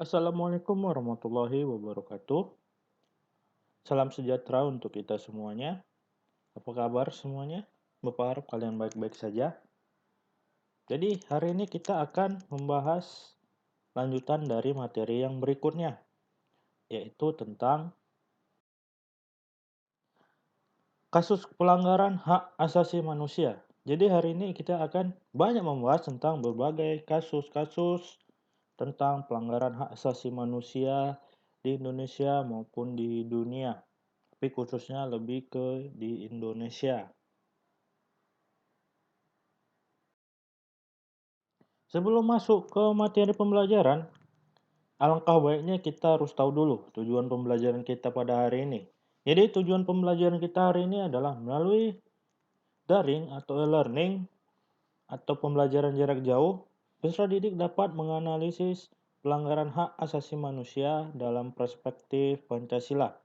Assalamualaikum warahmatullahi wabarakatuh. Salam sejahtera untuk kita semuanya. Apa kabar semuanya? Bapak harap kalian baik-baik saja. Jadi hari ini kita akan membahas lanjutan dari materi yang berikutnya, yaitu tentang kasus pelanggaran hak asasi manusia. Jadi hari ini kita akan banyak membahas tentang berbagai kasus-kasus tentang pelanggaran hak asasi manusia di Indonesia maupun di dunia. Tapi khususnya lebih ke di Indonesia. Sebelum masuk ke materi pembelajaran, alangkah baiknya kita harus tahu dulu tujuan pembelajaran kita pada hari ini. Jadi tujuan pembelajaran kita hari ini adalah melalui daring atau e-learning atau pembelajaran jarak jauh, peserta didik dapat menganalisis pelanggaran hak asasi manusia dalam perspektif Pancasila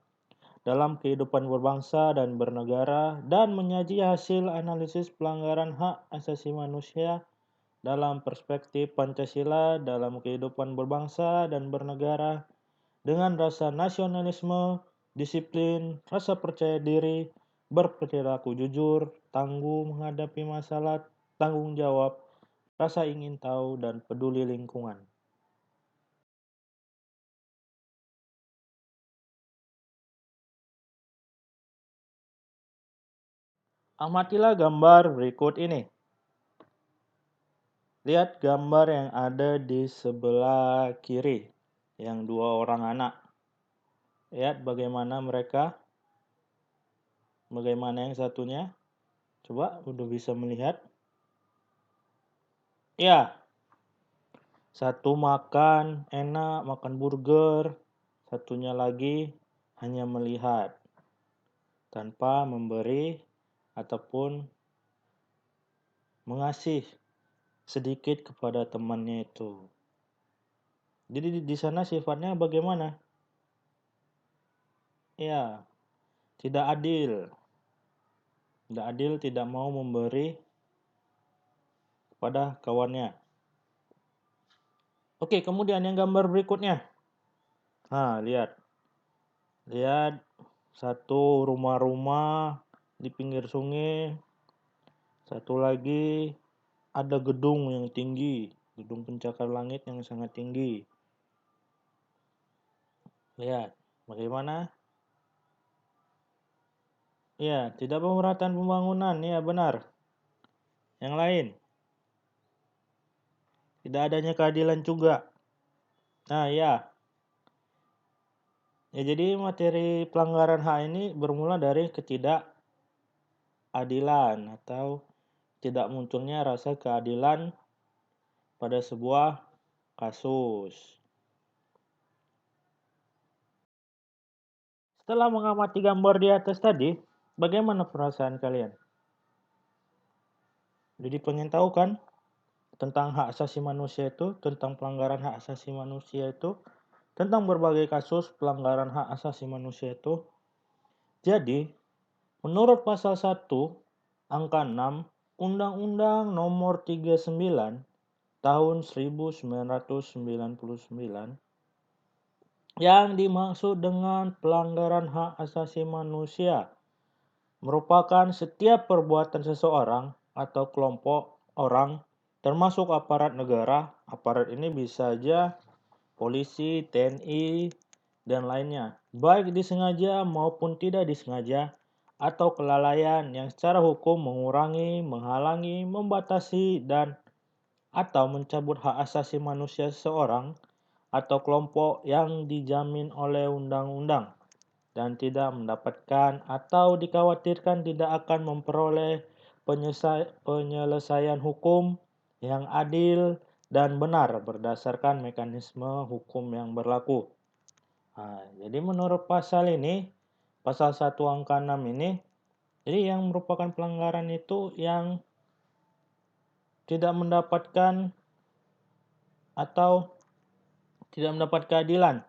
dalam kehidupan berbangsa dan bernegara dan menyaji hasil analisis pelanggaran hak asasi manusia dalam perspektif Pancasila dalam kehidupan berbangsa dan bernegara dengan rasa nasionalisme, disiplin, rasa percaya diri, berperilaku jujur, tangguh menghadapi masalah, tanggung jawab, rasa ingin tahu, dan peduli lingkungan. Amatilah gambar berikut ini. Lihat gambar yang ada di sebelah kiri, yang dua orang anak. Lihat bagaimana mereka, bagaimana yang satunya. Coba udah bisa melihat. Ya, satu makan enak, makan burger. Satunya lagi hanya melihat tanpa memberi ataupun mengasih sedikit kepada temannya itu. Jadi di sana sifatnya bagaimana? Ya, tidak adil. Tidak adil, tidak mau memberi kepada kawannya. Oke, kemudian yang gambar berikutnya. Nah, lihat. Lihat satu rumah-rumah di pinggir sungai. Satu lagi ada gedung yang tinggi, gedung pencakar langit yang sangat tinggi. Lihat, bagaimana? Ya, tidak pemerataan pembangunan, ya benar. Yang lain, tidak adanya keadilan juga. Nah, ya. Ya, jadi materi pelanggaran HAM ini bermula dari ketidakadilan atau tidak munculnya rasa keadilan pada sebuah kasus. Setelah mengamati gambar di atas tadi, bagaimana perasaan kalian? Jadi pengen tahu kan tentang hak asasi manusia itu, tentang pelanggaran hak asasi manusia itu, tentang berbagai kasus pelanggaran hak asasi manusia itu. Jadi, menurut pasal 1 angka 6 Undang-Undang Nomor 39 Tahun 1999 yang dimaksud dengan pelanggaran hak asasi manusia merupakan setiap perbuatan seseorang atau kelompok orang termasuk aparat negara. Aparat ini bisa saja polisi, TNI, dan lainnya, baik disengaja maupun tidak disengaja, atau kelalaian yang secara hukum mengurangi, menghalangi, membatasi, dan atau mencabut hak asasi manusia seseorang atau kelompok yang dijamin oleh undang-undang dan tidak mendapatkan atau dikhawatirkan tidak akan memperoleh penyelesaian hukum yang adil dan benar berdasarkan mekanisme hukum yang berlaku. Nah, jadi menurut pasal ini, pasal 1 angka 6 ini, jadi yang merupakan pelanggaran itu yang tidak mendapatkan atau tidak mendapat keadilan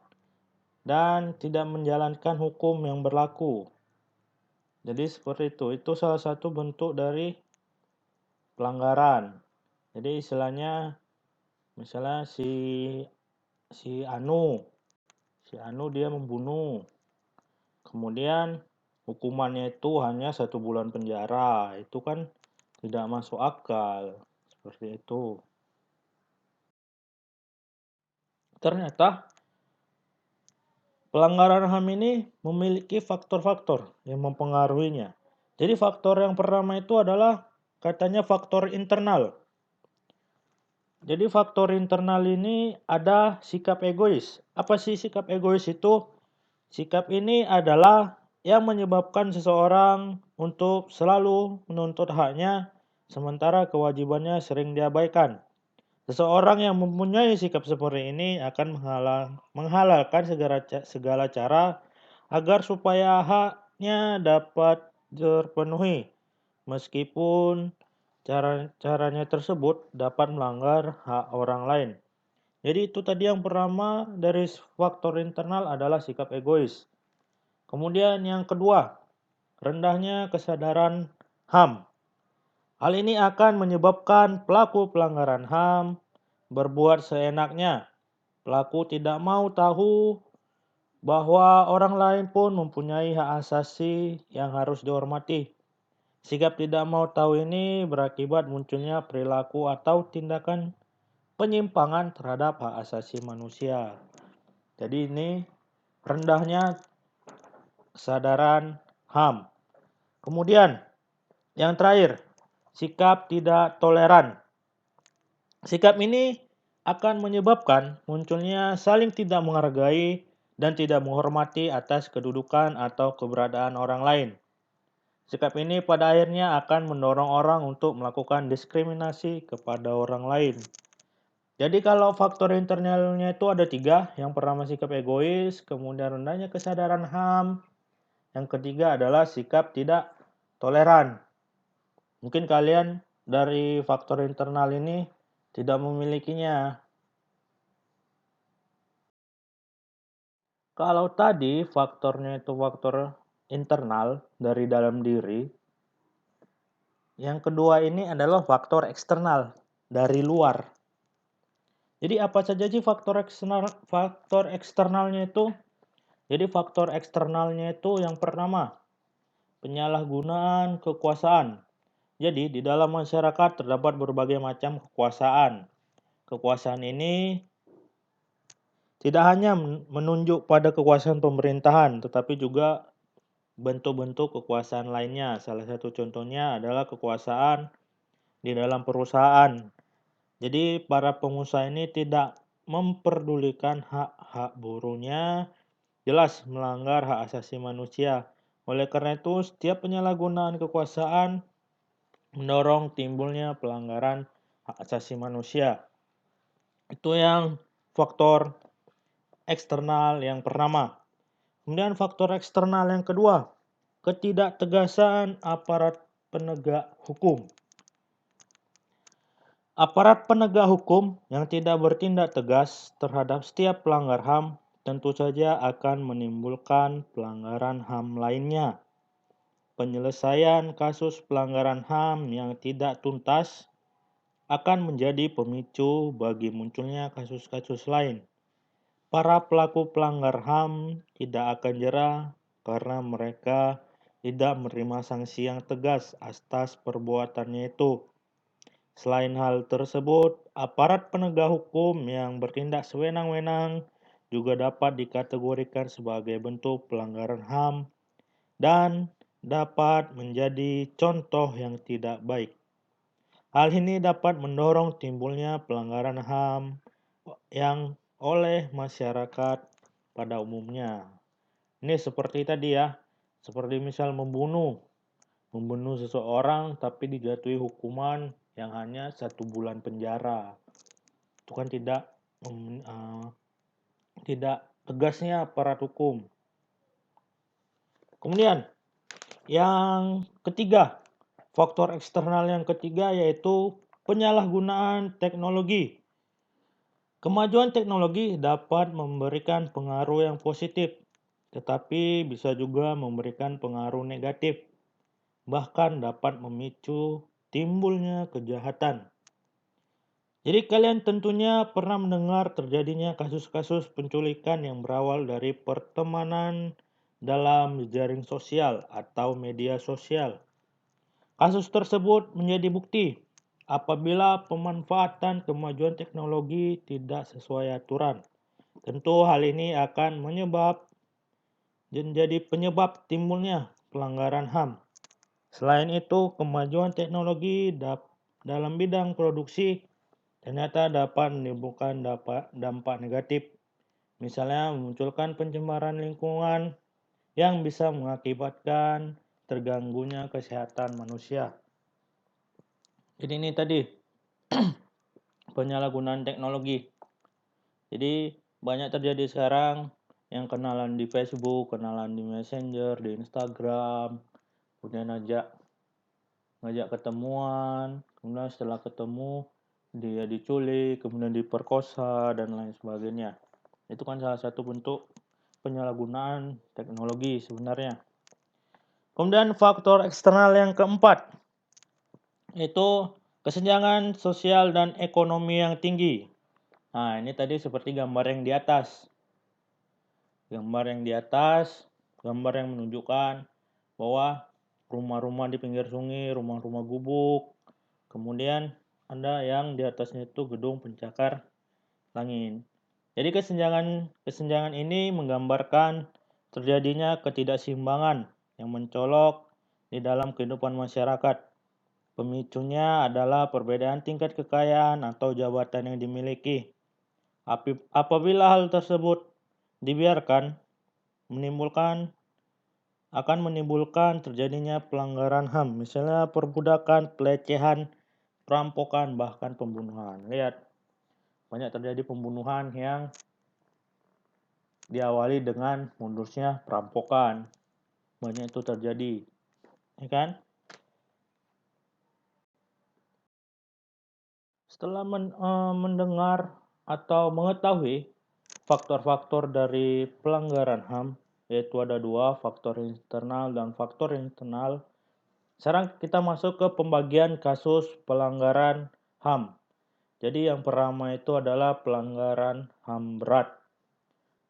dan tidak menjalankan hukum yang berlaku. Jadi seperti itu salah satu bentuk dari pelanggaran. Jadi istilahnya misalnya si si Anu. Si Anu dia membunuh. Kemudian hukumannya itu hanya 1 bulan penjara. Itu kan tidak masuk akal. Seperti itu. Ternyata pelanggaran HAM ini memiliki faktor-faktor yang mempengaruhinya. Jadi faktor yang pertama itu adalah katanya faktor internal. Jadi faktor internal ini ada sikap egois. Apa sih sikap egois itu? Sikap ini adalah yang menyebabkan seseorang untuk selalu menuntut haknya, sementara kewajibannya sering diabaikan. Seseorang yang mempunyai sikap seperti ini akan menghalalkan segala cara agar supaya haknya dapat terpenuhi, meskipun caranya tersebut dapat melanggar hak orang lain. Jadi itu tadi yang pertama dari faktor internal adalah sikap egois. Kemudian yang kedua, rendahnya kesadaran HAM. Hal ini akan menyebabkan pelaku pelanggaran HAM berbuat seenaknya. Pelaku tidak mau tahu bahwa orang lain pun mempunyai hak asasi yang harus dihormati. Sikap tidak mau tahu ini berakibat munculnya perilaku atau tindakan penyimpangan terhadap hak asasi manusia. Jadi ini rendahnya kesadaran HAM. Kemudian yang terakhir, sikap tidak toleran. Sikap ini akan menyebabkan munculnya saling tidak menghargai dan tidak menghormati atas kedudukan atau keberadaan orang lain. Sikap ini pada akhirnya akan mendorong orang untuk melakukan diskriminasi kepada orang lain. Jadi kalau faktor internalnya itu ada 3. Yang pertama sikap egois, kemudian rendahnya kesadaran HAM. Yang ketiga adalah sikap tidak toleran. Mungkin kalian dari faktor internal ini tidak memilikinya. Kalau tadi faktornya itu faktor internal dari dalam diri, yang kedua ini adalah faktor eksternal dari luar. Jadi apa saja sih faktor eksternalnya itu? Jadi faktor eksternalnya itu yang pertama, penyalahgunaan kekuasaan. Jadi di dalam masyarakat terdapat berbagai macam kekuasaan. Kekuasaan ini tidak hanya menunjuk pada kekuasaan pemerintahan, tetapi juga bentuk-bentuk kekuasaan lainnya. Salah satu contohnya adalah kekuasaan di dalam perusahaan. Jadi para pengusaha ini tidak memperdulikan hak-hak buruhnya, jelas melanggar hak asasi manusia. Oleh karena itu, setiap penyalahgunaan kekuasaan mendorong timbulnya pelanggaran hak asasi manusia. Itu yang faktor eksternal yang pertama. Kemudian faktor eksternal yang kedua, ketidaktegasan aparat penegak hukum. Aparat penegak hukum yang tidak bertindak tegas terhadap setiap pelanggar HAM tentu saja akan menimbulkan pelanggaran HAM lainnya. Penyelesaian kasus pelanggaran HAM yang tidak tuntas akan menjadi pemicu bagi munculnya kasus-kasus lain. Para pelaku pelanggar HAM tidak akan jera karena mereka tidak menerima sanksi yang tegas atas perbuatannya itu. Selain hal tersebut, aparat penegak hukum yang bertindak sewenang-wenang juga dapat dikategorikan sebagai bentuk pelanggaran HAM dan dapat menjadi contoh yang tidak baik. Hal ini dapat mendorong timbulnya pelanggaran HAM yang oleh masyarakat pada umumnya. Ini seperti tadi ya, seperti misal membunuh seseorang tapi dijatuhi hukuman yang hanya 1 bulan penjara. Itu kan tidak tegasnya aparat hukum. Kemudian yang ketiga, faktor eksternal yang ketiga yaitu penyalahgunaan teknologi. Kemajuan teknologi dapat memberikan pengaruh yang positif, tetapi bisa juga memberikan pengaruh negatif, bahkan dapat memicu timbulnya kejahatan. Jadi kalian tentunya pernah mendengar terjadinya kasus-kasus penculikan yang berawal dari pertemanan dalam jaring sosial atau media sosial. Kasus tersebut menjadi bukti apabila pemanfaatan kemajuan teknologi tidak sesuai aturan. Tentu hal ini akan menjadi penyebab timbulnya pelanggaran HAM. Selain itu, kemajuan teknologi dalam bidang produksi ternyata dapat menimbulkan dampak negatif, misalnya memunculkan pencemaran lingkungan yang bisa mengakibatkan terganggunya kesehatan manusia. Jadi ini tadi penyalahgunaan teknologi. Jadi banyak terjadi sekarang yang kenalan di Facebook, kenalan di Messenger, di Instagram, kemudian ngajak ketemuan, kemudian setelah ketemu dia diculik, kemudian diperkosa dan lain sebagainya. Itu kan salah satu bentuk penyalahgunaan teknologi sebenarnya. Kemudian faktor eksternal yang keempat itu kesenjangan sosial dan ekonomi yang tinggi. Nah, ini tadi seperti gambar yang di atas. Gambar yang menunjukkan bahwa rumah-rumah di pinggir sungai, rumah-rumah gubuk, kemudian ada yang di atasnya itu gedung pencakar langit. Jadi kesenjangan ini menggambarkan terjadinya ketidakseimbangan yang mencolok di dalam kehidupan masyarakat. Pemicunya adalah perbedaan tingkat kekayaan atau jabatan yang dimiliki. Apabila hal tersebut dibiarkan, akan menimbulkan terjadinya pelanggaran HAM, misalnya perbudakan, pelecehan, perampokan, bahkan pembunuhan. Lihat, banyak terjadi pembunuhan yang diawali dengan mundurnya perampokan. Banyak itu terjadi, ya kan? Setelah mendengar atau mengetahui faktor-faktor dari pelanggaran HAM, yaitu ada dua, faktor internal dan faktor internal. Sekarang kita masuk ke pembagian kasus pelanggaran HAM. Jadi yang pertama itu adalah pelanggaran HAM berat.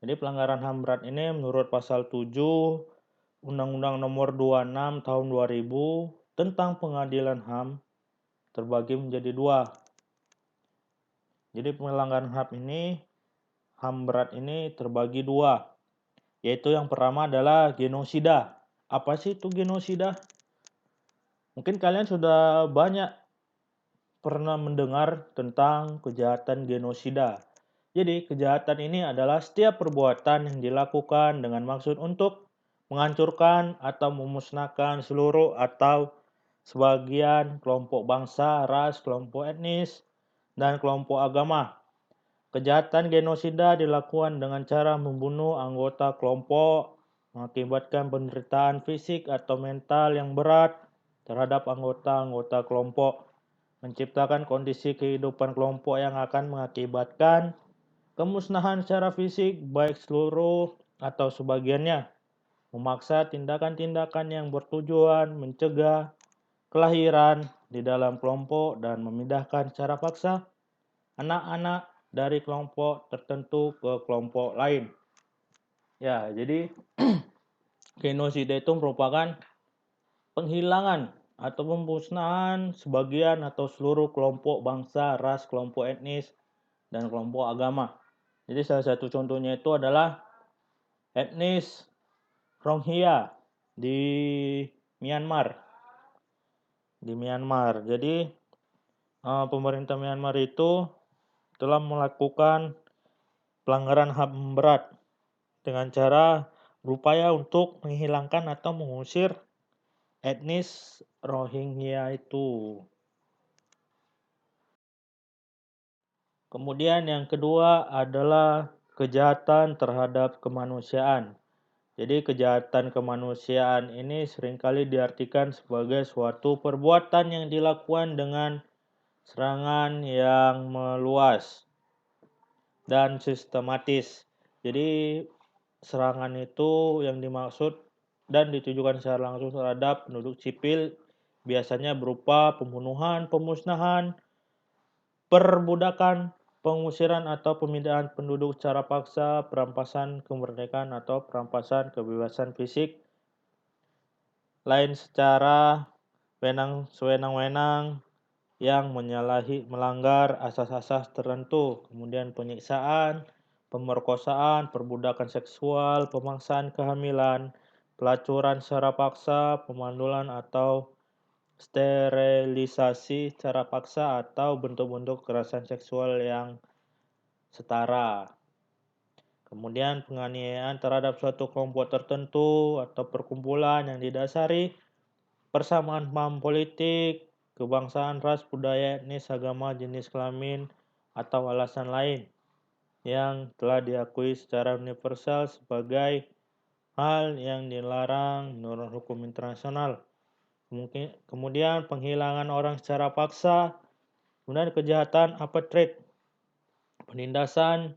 Jadi pelanggaran HAM berat ini menurut pasal 7 Undang-Undang Nomor 26 Tahun 2000 tentang Pengadilan HAM terbagi menjadi dua. Jadi pelanggaran HAM berat ini terbagi dua, yaitu yang pertama adalah genosida. Apa sih itu genosida? Mungkin kalian sudah banyak pernah mendengar tentang kejahatan genosida. Jadi kejahatan ini adalah setiap perbuatan yang dilakukan dengan maksud untuk menghancurkan atau memusnahkan seluruh atau sebagian kelompok bangsa, ras, kelompok etnis, dan kelompok agama. Kejahatan genosida dilakukan dengan cara membunuh anggota kelompok, mengakibatkan penderitaan fisik atau mental yang berat terhadap anggota-anggota kelompok, menciptakan kondisi kehidupan kelompok yang akan mengakibatkan kemusnahan secara fisik baik seluruh atau sebagiannya, memaksa tindakan-tindakan yang bertujuan mencegah kelahiran di dalam kelompok dan memindahkan secara paksa anak-anak dari kelompok tertentu ke kelompok lain. Ya, jadi genosida itu merupakan penghilangan atau pemusnahan sebagian atau seluruh kelompok bangsa, ras, kelompok etnis, dan kelompok agama. Jadi salah satu contohnya itu adalah etnis Rohingya di Myanmar. Jadi pemerintah Myanmar itu telah melakukan pelanggaran HAM berat dengan cara berupaya untuk menghilangkan atau mengusir etnis Rohingya itu. Kemudian yang kedua adalah kejahatan terhadap kemanusiaan. Jadi kejahatan kemanusiaan ini seringkali diartikan sebagai suatu perbuatan yang dilakukan dengan serangan yang meluas dan sistematis. Jadi serangan itu yang dimaksud dan ditujukan secara langsung terhadap penduduk sipil biasanya berupa pembunuhan, pemusnahan, perbudakan, pengusiran atau pemindahan penduduk secara paksa, perampasan kemerdekaan atau perampasan kebebasan fisik lain secara sewenang-wenang yang melanggar asas-asas tertentu, kemudian penyiksaan, pemerkosaan, perbudakan seksual, pemaksaan kehamilan, pelacuran secara paksa, pemandulan atau sterilisasi secara paksa atau bentuk-bentuk kekerasan seksual yang setara. Kemudian penganiayaan terhadap suatu kelompok tertentu atau perkumpulan yang didasari persamaan paham politik, kebangsaan, ras, budaya, etnis, agama, jenis kelamin, atau alasan lain yang telah diakui secara universal sebagai hal yang dilarang menurut hukum internasional. Kemudian penghilangan orang secara paksa, kemudian kejahatan apartheid, penindasan,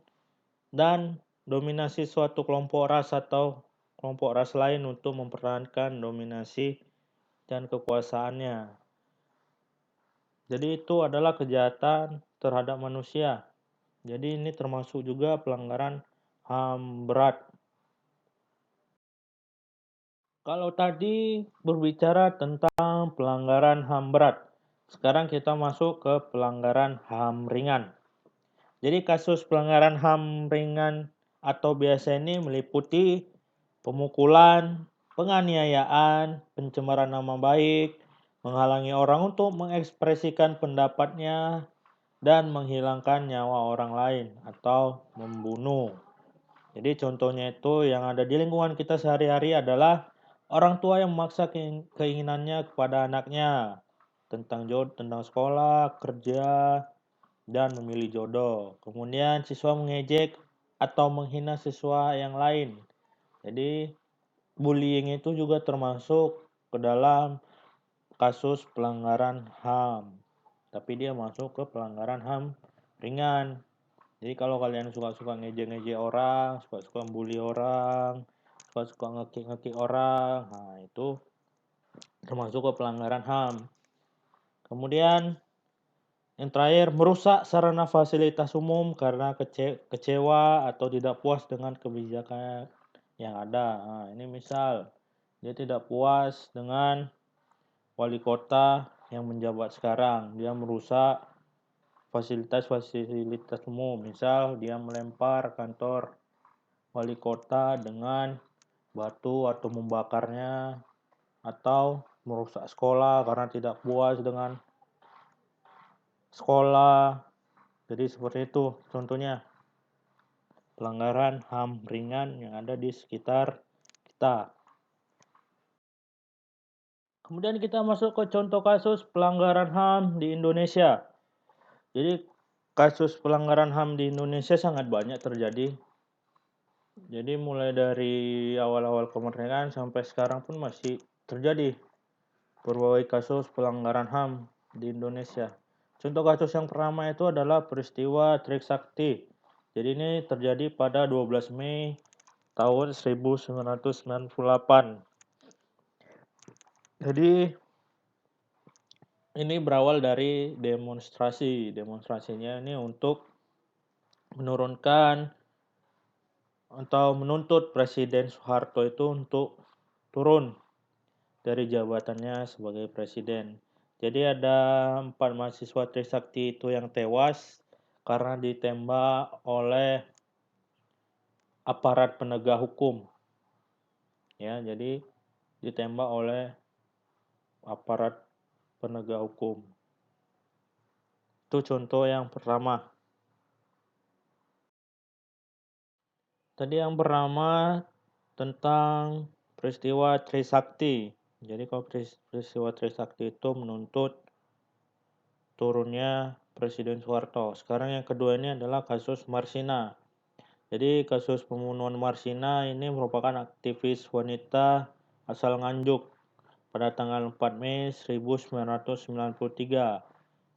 dan dominasi suatu kelompok ras atau kelompok ras lain untuk mempertahankan dominasi dan kekuasaannya. Jadi itu adalah kejahatan terhadap manusia. Jadi ini termasuk juga pelanggaran HAM berat. Kalau tadi berbicara tentang pelanggaran HAM berat, sekarang kita masuk ke pelanggaran HAM ringan. Jadi kasus pelanggaran HAM ringan atau biasa ini meliputi pemukulan, penganiayaan, pencemaran nama baik, menghalangi orang untuk mengekspresikan pendapatnya, dan menghilangkan nyawa orang lain atau membunuh. Jadi contohnya itu yang ada di lingkungan kita sehari-hari adalah orang tua yang memaksa keinginannya kepada anaknya tentang tentang sekolah, kerja, dan memilih jodoh. Kemudian siswa mengejek atau menghina siswa yang lain. Jadi bullying itu juga termasuk ke dalam kasus pelanggaran HAM. Tapi dia masuk ke pelanggaran HAM ringan. Jadi kalau kalian suka-suka ngejek-ngejek orang, suka-suka bully orang, suka-suka ngekik-ngekik orang, nah itu termasuk ke pelanggaran HAM. Kemudian yang terakhir, merusak sarana fasilitas umum karena kecewa atau tidak puas dengan kebijakan yang ada. Nah, ini misal, dia tidak puas dengan wali kota yang menjabat sekarang. Dia merusak fasilitas-fasilitas umum. Misal, dia melempar kantor wali kota dengan batu atau membakarnya, atau merusak sekolah karena tidak puas dengan sekolah. Jadi seperti itu contohnya pelanggaran HAM ringan yang ada di sekitar kita. Kemudian kita masuk ke contoh kasus pelanggaran HAM di Indonesia. Jadi kasus pelanggaran HAM di Indonesia sangat banyak terjadi. Jadi mulai dari awal-awal kemerdekaan sampai sekarang pun masih terjadi berbagai kasus pelanggaran HAM di Indonesia. Contoh kasus yang pertama itu adalah peristiwa Trisakti. Jadi ini terjadi pada 12 Mei tahun 1998. Jadi ini berawal dari demonstrasi. Demonstrasinya ini untuk menurunkan atau menuntut Presiden Soeharto itu untuk turun dari jabatannya sebagai presiden. Jadi ada 4 mahasiswa Trisakti itu yang tewas karena ditembak oleh aparat penegak hukum. Ya, jadi ditembak oleh aparat penegak hukum. Itu contoh yang pertama. Tadi yang pertama tentang peristiwa Trisakti. Jadi kalau peristiwa Trisakti itu menuntut turunnya Presiden Soeharto. Sekarang yang kedua ini adalah kasus Marsina. Jadi kasus pembunuhan Marsina ini merupakan aktivis wanita asal Nganjuk pada tanggal 4 Mei 1993.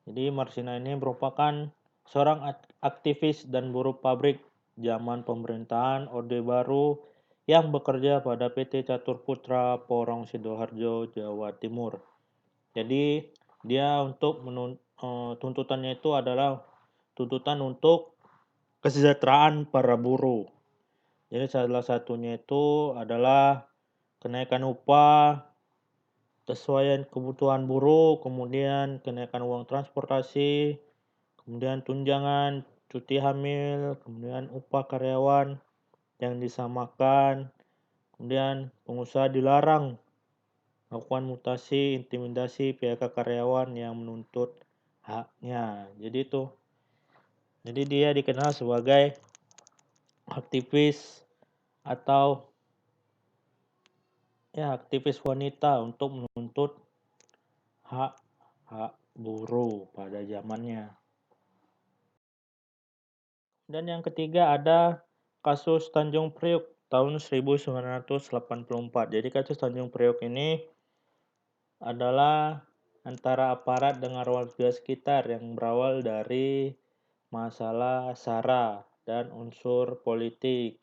Jadi Marsina ini merupakan seorang aktivis dan buruh pabrik zaman pemerintahan Orde Baru yang bekerja pada PT Catur Putra Porong Sidoarjo, Jawa Timur. Jadi dia untuk tuntutannya itu adalah tuntutan untuk kesejahteraan para buruh. Jadi salah satunya itu adalah kenaikan upah, kesesuaian kebutuhan buruh, kemudian kenaikan uang transportasi, kemudian tunjangan cuti hamil, kemudian upah karyawan yang disamakan, kemudian pengusaha dilarang melakukan mutasi, intimidasi PHK karyawan yang menuntut haknya. Jadi dia dikenal sebagai aktivis atau aktivis wanita untuk menuntut hak buruh pada zamannya. Dan yang ketiga ada kasus Tanjung Priok tahun 1984. Jadi kasus Tanjung Priok ini adalah antara aparat dengan warga sekitar yang berawal dari masalah SARA dan unsur politik.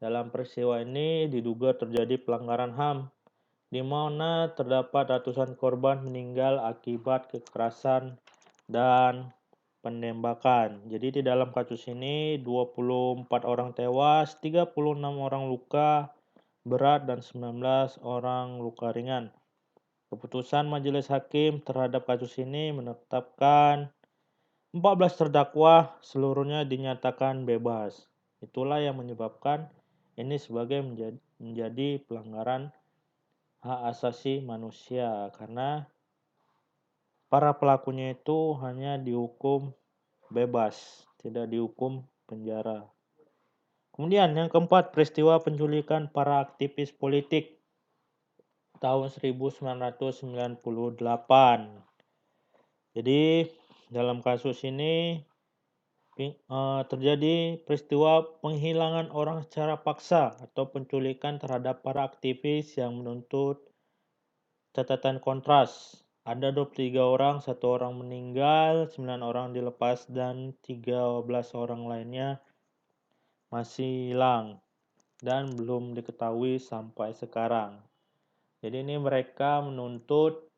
Dalam peristiwa ini diduga terjadi pelanggaran HAM, di mana terdapat ratusan korban meninggal akibat kekerasan dan penembakan. Jadi di dalam kasus ini 24 orang tewas, 36 orang luka berat dan 19 orang luka ringan. Keputusan majelis hakim terhadap kasus ini menetapkan 14 terdakwa seluruhnya dinyatakan bebas. Itulah yang menyebabkan ini sebagai menjadi pelanggaran hak asasi manusia karena para pelakunya itu hanya dihukum bebas, tidak dihukum penjara. Kemudian yang keempat, peristiwa penculikan para aktivis politik tahun 1998. Jadi dalam kasus ini terjadi peristiwa penghilangan orang secara paksa atau penculikan terhadap para aktivis yang menuntut catatan kontras. Ada 23 orang, 1 orang meninggal, 9 orang dilepas dan 13 orang lainnya masih hilang dan belum diketahui sampai sekarang. Jadi ini mereka menuntut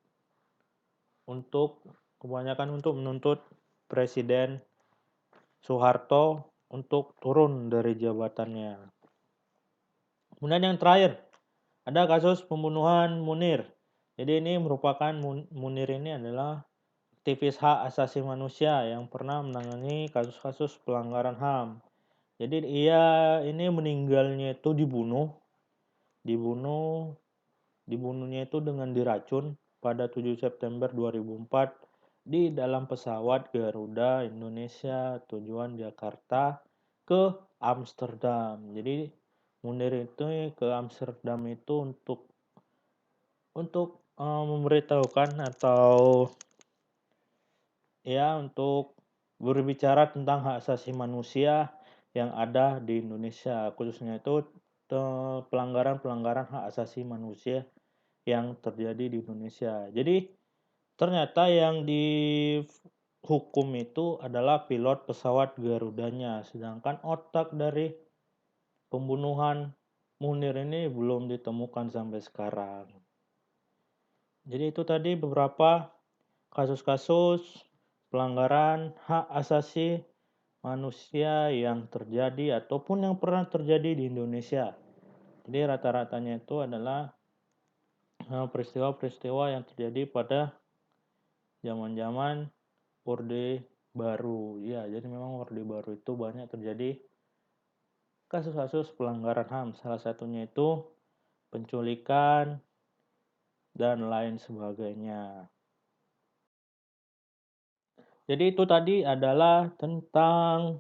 kebanyakan untuk menuntut Presiden Soeharto untuk turun dari jabatannya. Kemudian yang terakhir, ada kasus pembunuhan Munir. Jadi ini merupakan Munir ini adalah aktivis hak asasi manusia yang pernah menangani kasus-kasus pelanggaran HAM. Jadi ia ini meninggalnya itu dibunuhnya itu dengan diracun pada 7 September 2004 di dalam pesawat Garuda Indonesia tujuan Jakarta ke Amsterdam. Jadi Munir itu ke Amsterdam itu untuk memberitahukan atau untuk berbicara tentang hak asasi manusia yang ada di Indonesia, khususnya itu pelanggaran-pelanggaran hak asasi manusia yang terjadi di Indonesia. Jadi ternyata yang dihukum itu adalah pilot pesawat Garudanya, sedangkan otak dari pembunuhan Munir ini belum ditemukan sampai sekarang. Jadi itu tadi beberapa kasus-kasus pelanggaran hak asasi manusia yang terjadi ataupun yang pernah terjadi di Indonesia. Jadi rata-ratanya itu adalah peristiwa-peristiwa yang terjadi pada zaman-zaman Orde Baru. Ya, jadi memang Orde Baru itu banyak terjadi kasus-kasus pelanggaran HAM. Salah satunya itu penculikan dan lain sebagainya. Jadi itu tadi adalah tentang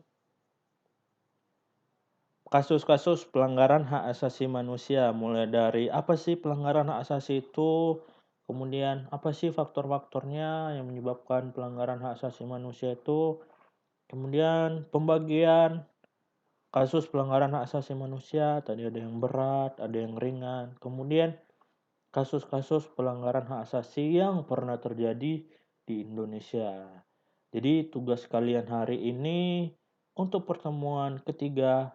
kasus-kasus pelanggaran hak asasi manusia, mulai dari apa sih pelanggaran hak asasi itu, kemudian apa sih faktor-faktornya yang menyebabkan pelanggaran hak asasi manusia itu, kemudian pembagian kasus pelanggaran hak asasi manusia, tadi ada yang berat, ada yang ringan, kemudian kasus-kasus pelanggaran hak asasi yang pernah terjadi di Indonesia. Jadi tugas kalian hari ini untuk pertemuan ketiga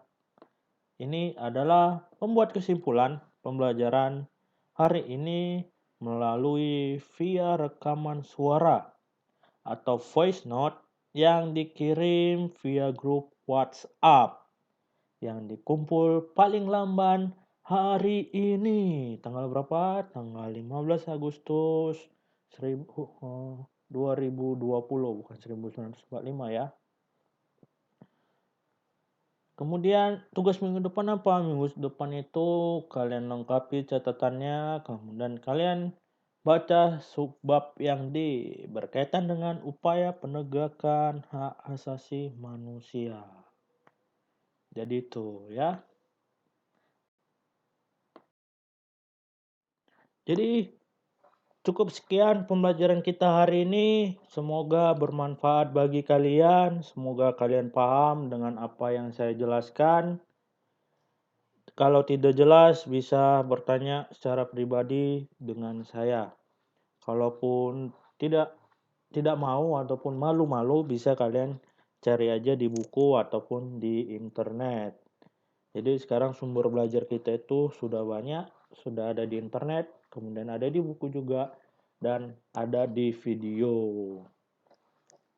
ini adalah membuat kesimpulan pembelajaran hari ini melalui via rekaman suara atau voice note yang dikirim via grup WhatsApp yang dikumpul paling lamban hari ini. Tanggal berapa? Tanggal 15 Agustus 2020, bukan 1945 ya. Kemudian tugas minggu depan apa? Minggu depan itu kalian lengkapi catatannya, kemudian kalian baca subbab yang berkaitan dengan upaya penegakan hak asasi manusia. Jadi itu ya. Jadi cukup sekian pembelajaran kita hari ini. Semoga bermanfaat bagi kalian. Semoga kalian paham dengan apa yang saya jelaskan. Kalau tidak jelas bisa bertanya secara pribadi dengan saya. Kalaupun tidak mau ataupun malu-malu bisa kalian cari aja di buku ataupun di internet. Jadi sekarang sumber belajar kita itu sudah banyak, sudah ada di internet, kemudian ada di buku juga, dan ada di video.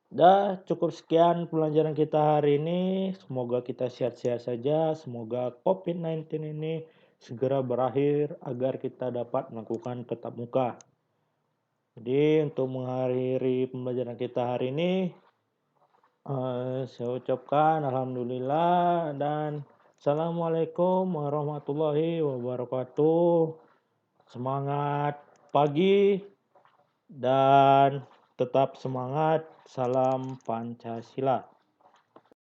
Dah cukup sekian pelajaran kita hari ini. Semoga kita sehat-sehat saja. Semoga COVID-19 ini segera berakhir agar kita dapat melakukan tatap muka. Jadi untuk mengakhiri pembelajaran kita hari ini, saya ucapkan alhamdulillah dan assalamualaikum warahmatullahi wabarakatuh. Semangat pagi dan tetap semangat. Salam Pancasila.